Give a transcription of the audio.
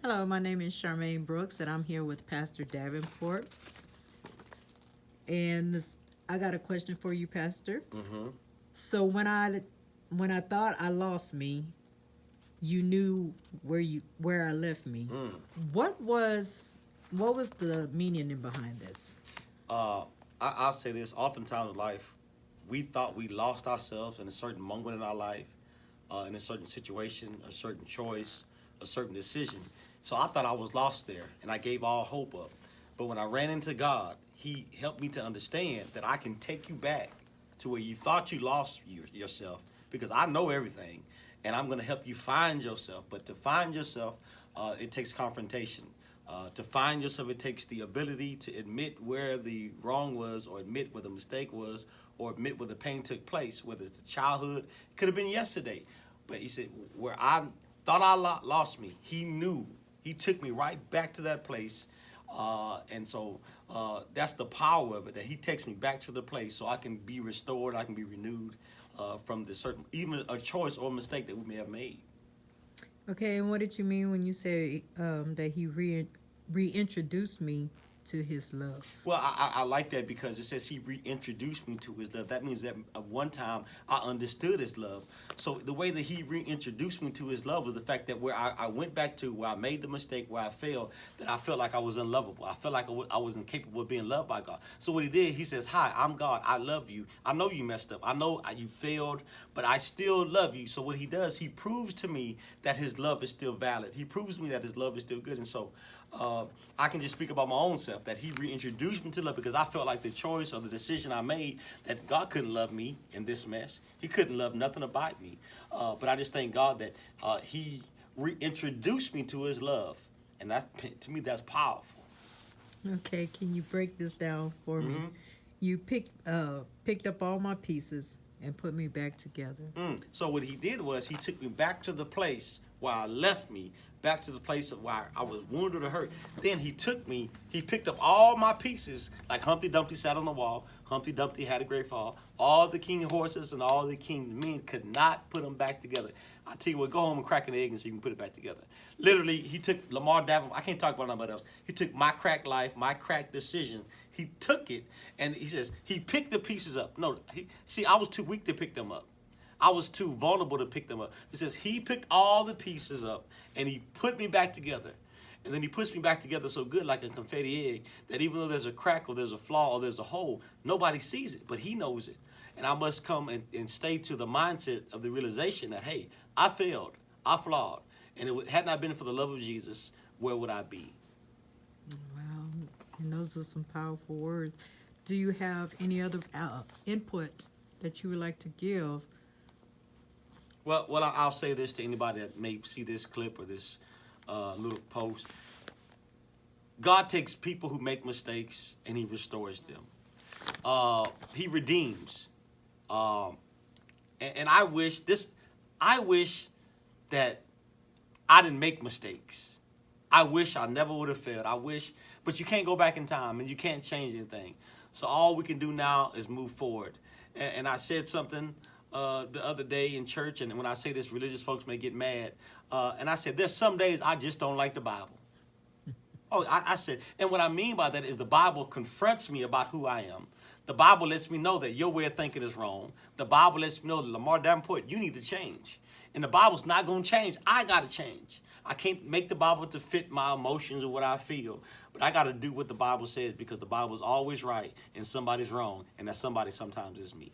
Hello, my name is Charmaine Brooks, and I'm here with Pastor Davenport. And I got a question for you, Pastor. So when I thought I lost me, you knew where I left me. What was the meaning behind this? I'll say this. Oftentimes in life, we thought we lost ourselves in a certain moment in our life, in a certain situation, a certain choice, a certain decision. So I thought I was lost there, and I gave all hope up. But when I ran into God, He helped me to understand that I can take you back to where you thought you lost yourself, because I know everything, and I'm going to help you find yourself. But to find yourself, it takes confrontation. To find yourself, it takes the ability to admit where the wrong was, or admit where the mistake was, or admit where the pain took place, whether it's the childhood. It could have been yesterday. But He said, where I thought I lost me, He knew. He took me right back to that place. And so that's the power of it, that He takes me back to the place so I can be restored, I can be renewed from the certain, even a choice or a mistake that we may have made. Okay, and what did you mean when you say that He reintroduced me to His love? Well, I like that because it says He reintroduced me to His love. That means that at one time I understood His love. So the way that He reintroduced me to His love was the fact that where I went back to, where I made the mistake, where I failed, that I felt like I was unlovable. I felt like I was incapable of being loved by God. So what He did, He says, hi, I'm God. I love you. I know you messed up. I know you failed, but I still love you. So what He does, He proves to me that His love is still valid. He proves to me that His love is still good. And so I can just speak about my own self, that He reintroduced me to love, because I felt like the choice or the decision I made, that God couldn't love me in this mess. He couldn't love nothing about me. But I just thank God that He reintroduced me to His love. And that, to me, that's powerful. Okay, can you break this down for me? You picked up all my pieces and put me back together. So what He did was He took me back to the place where I left me, back to the place of where I was wounded or hurt. Then He took me, He picked up all my pieces, like Humpty Dumpty sat on the wall. Humpty Dumpty had a great fall. All the king horses and all the king men could not put them back together. I tell you what, go home and crack an egg and see if you can put it back together. Literally, He took Lamarr Davenport. I can't talk about nobody else. He took my cracked life, my cracked decision. He took it, and He says, He picked the pieces up. No, see, I was too weak to pick them up. I was too vulnerable to pick them up. It says He picked all the pieces up, and He put me back together. And then He puts me back together so good, like a confetti egg, that even though there's a crack or there's a flaw or there's a hole, nobody sees it, but He knows it. And I must come and stay to the mindset of the realization that, hey, I failed, I flawed. And had not been for the love of Jesus, where would I be? Wow, and those are some powerful words. Do you have any other input that you would like to give? Well, I'll say this to anybody that may see this clip or this little post. God takes people who make mistakes and He restores them. He redeems. And I wish that I didn't make mistakes. I wish I never would have failed. But you can't go back in time and you can't change anything. So all we can do now is move forward. And I said something the other day in church, and when I say this, religious folks may get mad. And I said, there's some days I just don't like the Bible. I said, and what I mean by that is the Bible confronts me about who I am. The Bible lets me know that your way of thinking is wrong. The Bible lets me know that Lamarr Davenport, you need to change. And the Bible's not going to change. I got to change. I can't make the Bible to fit my emotions or what I feel. But I got to do what the Bible says, because the Bible's always right and somebody's wrong. And that somebody sometimes is me.